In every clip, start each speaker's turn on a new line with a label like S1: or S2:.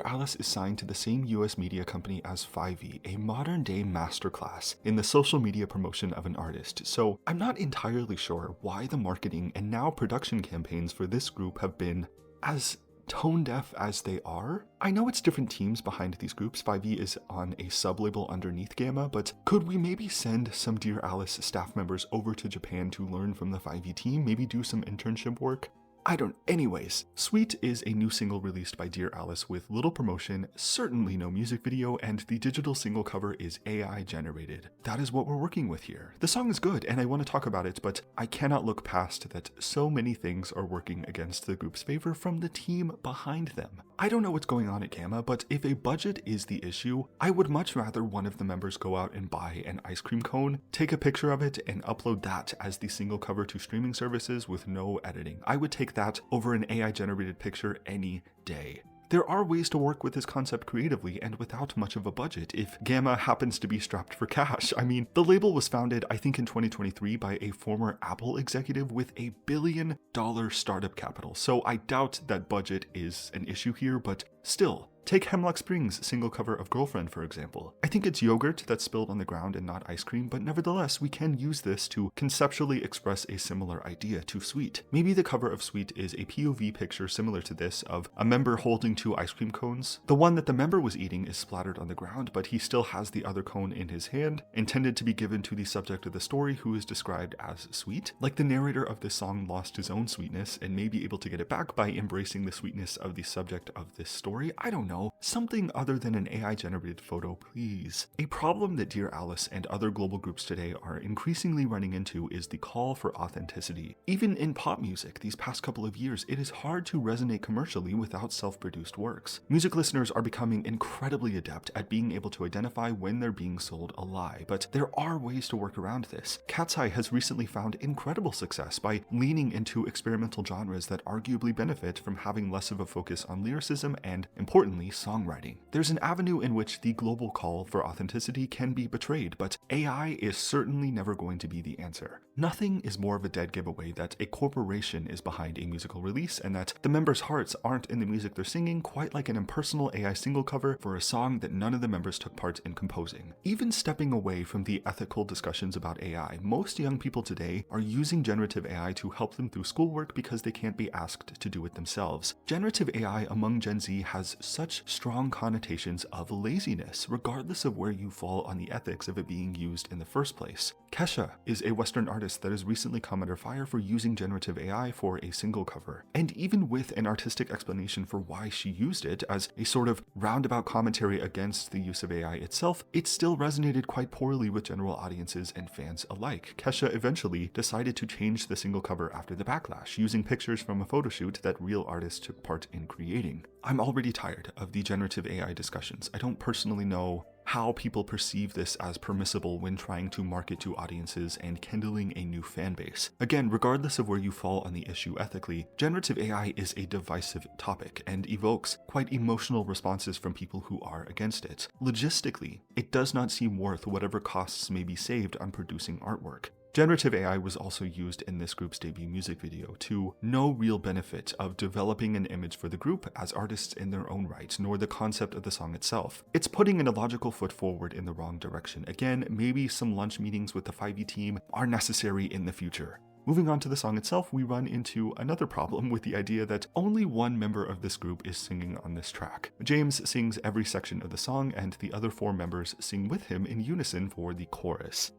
S1: dearALICE is signed to the same US media company as 5e, a modern-day masterclass in the social media promotion of an artist, so I'm not entirely sure why the marketing and now production campaigns for this group have been as tone-deaf as they are. I know it's different teams behind these groups. 5e is on a sub-label underneath Gamma, but could we maybe send some dearALICE staff members over to Japan to learn from the 5e team, maybe do some internship work? Anyways, Sweet is a new single released by dearALICE with little promotion, certainly no music video, and the digital single cover is AI generated. That is what we're working with here. The song is good and I want to talk about it, but I cannot look past that so many things are working against the group's favor from the team behind them. I don't know what's going on at Gamma, but if a budget is the issue, I would much rather one of the members go out and buy an ice cream cone, take a picture of it, and upload that as the single cover to streaming services with no editing. I would take that over an AI generated picture any day. There are ways to work with this concept creatively and without much of a budget if Gamma happens to be strapped for cash. I mean, the label was founded, I think in 2023 by a former Apple executive with $1 billion startup capital, so I doubt that budget is an issue here, but still. Take Hemlock Springs' single cover of Girlfriend, for example. I think it's yogurt that's spilled on the ground and not ice cream, but nevertheless, we can use this to conceptually express a similar idea to Sweet. Maybe the cover of Sweet is a POV picture similar to this of a member holding 2 ice cream cones. The one that the member was eating is splattered on the ground, but he still has the other cone in his hand, intended to be given to the subject of the story who is described as sweet. Like the narrator of this song lost his own sweetness and may be able to get it back by embracing the sweetness of the subject of this story. I don't know. Something other than an AI-generated photo, please. A problem that dearALICE and other global groups today are increasingly running into is the call for authenticity. Even in pop music these past couple of years, it is hard to resonate commercially without self-produced works. Music listeners are becoming incredibly adept at being able to identify when they're being sold a lie, but there are ways to work around this. Cat's Eye has recently found incredible success by leaning into experimental genres that arguably benefit from having less of a focus on lyricism and, importantly, songwriting. There's an avenue in which the global call for authenticity can be betrayed, but AI is certainly never going to be the answer. Nothing is more of a dead giveaway that a corporation is behind a musical release and that the members' hearts aren't in the music they're singing, quite like an impersonal AI single cover for a song that none of the members took part in composing. Even stepping away from the ethical discussions about AI, most young people today are using generative AI to help them through schoolwork because they can't be asked to do it themselves. Generative AI among Gen Z has such strong connotations of laziness, regardless of where you fall on the ethics of it being used in the first place. Kesha is a Western artist that has recently come under fire for using generative AI for a single cover. And even with an artistic explanation for why she used it as a sort of roundabout commentary against the use of AI itself, it still resonated quite poorly with general audiences and fans alike. Kesha eventually decided to change the single cover after the backlash, using pictures from a photo shoot that real artists took part in creating. I'm already tired of the generative AI discussions. I don't personally know how people perceive this as permissible when trying to market to audiences and kindling a new fan base. Again, regardless of where you fall on the issue ethically, generative AI is a divisive topic and evokes quite emotional responses from people who are against it. Logistically, it does not seem worth whatever costs may be saved on producing artwork. Generative AI was also used in this group's debut music video to no real benefit of developing an image for the group as artists in their own right, nor the concept of the song itself. It's putting an illogical foot forward in the wrong direction. Again, maybe some lunch meetings with the 5e team are necessary in the future. Moving on to the song itself, we run into another problem with the idea that only one member of this group is singing on this track. James sings every section of the song, and the other 4 members sing with him in unison for the chorus.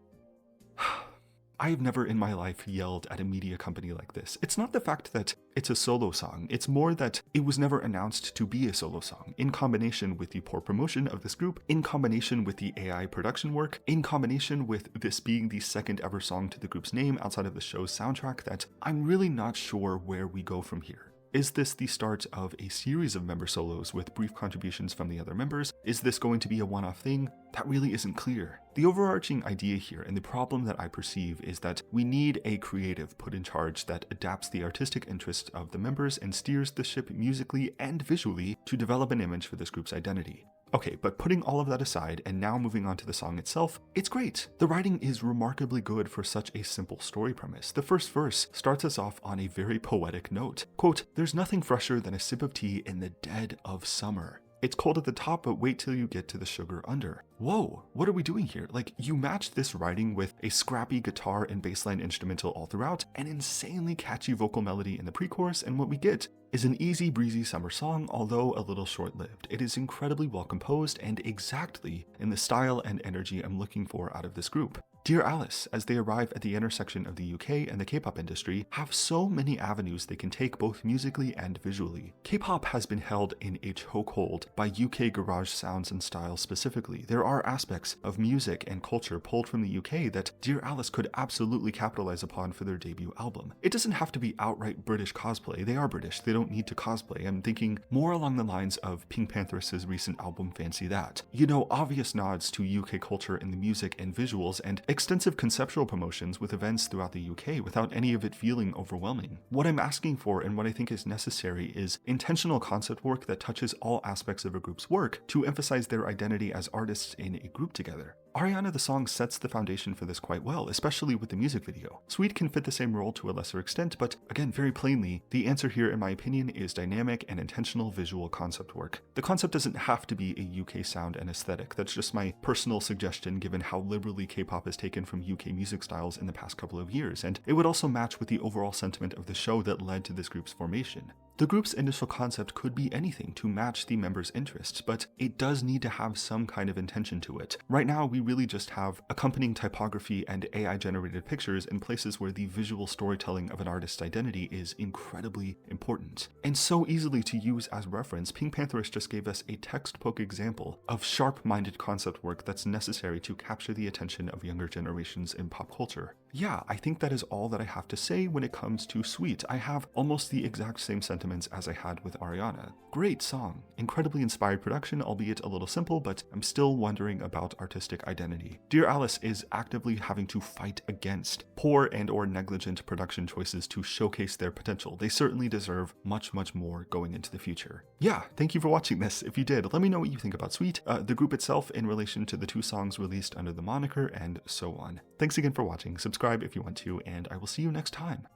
S1: I have never in my life yelled at a media company like this. It's not the fact that it's a solo song, it's more that it was never announced to be a solo song, in combination with the poor promotion of this group, in combination with the AI production work, in combination with this being the second ever song to the group's name outside of the show's soundtrack, that I'm really not sure where we go from here. Is this the start of a series of member solos with brief contributions from the other members? Is this going to be a one-off thing? That really isn't clear. The overarching idea here, and the problem that I perceive, is that we need a creative put in charge that adapts the artistic interests of the members and steers the ship musically and visually to develop an image for this group's identity. Okay, but putting all of that aside and now moving on to the song itself, it's great. The writing is remarkably good for such a simple story premise. The first verse starts us off on a very poetic note. Quote, "There's nothing fresher than a sip of tea in the dead of summer." It's cold at the top, but wait till you get to the sugar under. Whoa, what are we doing here? Like, you match this writing with a scrappy guitar and bassline instrumental all throughout, an insanely catchy vocal melody in the pre-chorus, and what we get is an easy breezy summer song, although a little short-lived. It is incredibly well composed and exactly in the style and energy I'm looking for out of this group. dearALICE, as they arrive at the intersection of the UK and the K-pop industry, have so many avenues they can take both musically and visually. K-pop has been held in a chokehold by UK garage sounds and styles specifically. There are aspects of music and culture pulled from the UK that dearALICE could absolutely capitalize upon for their debut album. It doesn't have to be outright British cosplay. They are British. They don't need to cosplay. I'm thinking more along the lines of Pink Pantheress' recent album Fancy That. You know, obvious nods to UK culture in the music and visuals, and extensive conceptual promotions with events throughout the UK without any of it feeling overwhelming. What I'm asking for and what I think is necessary is intentional concept work that touches all aspects of a group's work to emphasize their identity as artists in a group together. Ariana the song sets the foundation for this quite well, especially with the music video. Sweet can fit the same role to a lesser extent, but again, very plainly, the answer here in my opinion is dynamic and intentional visual concept work. The concept doesn't have to be a UK sound and aesthetic. That's just my personal suggestion given how liberally K-pop is taken from UK music styles in the past couple of years, and it would also match with the overall sentiment of the show that led to this group's formation. The group's initial concept could be anything to match the members' interests, but it does need to have some kind of intention to it. Right now, we really just have accompanying typography and AI-generated pictures in places where the visual storytelling of an artist's identity is incredibly important. And so easily to use as reference, Pink Pantheress just gave us a textbook example of sharp-minded concept work that's necessary to capture the attention of younger generations in pop culture. Yeah, I think that is all that I have to say when it comes to Sweet. I have almost the exact same sentiments as I had with Ariana. Great song, incredibly inspired production, albeit a little simple, but I'm still wondering about artistic identity. dearALICE is actively having to fight against poor and or negligent production choices to showcase their potential. They certainly deserve much more going into the future. Yeah, thank you for watching this. If you did, let me know what you think about Sweet, the group itself in relation to the 2 songs released under the moniker, and so on. Thanks again for watching. Subscribe if you want to, and I will see you next time.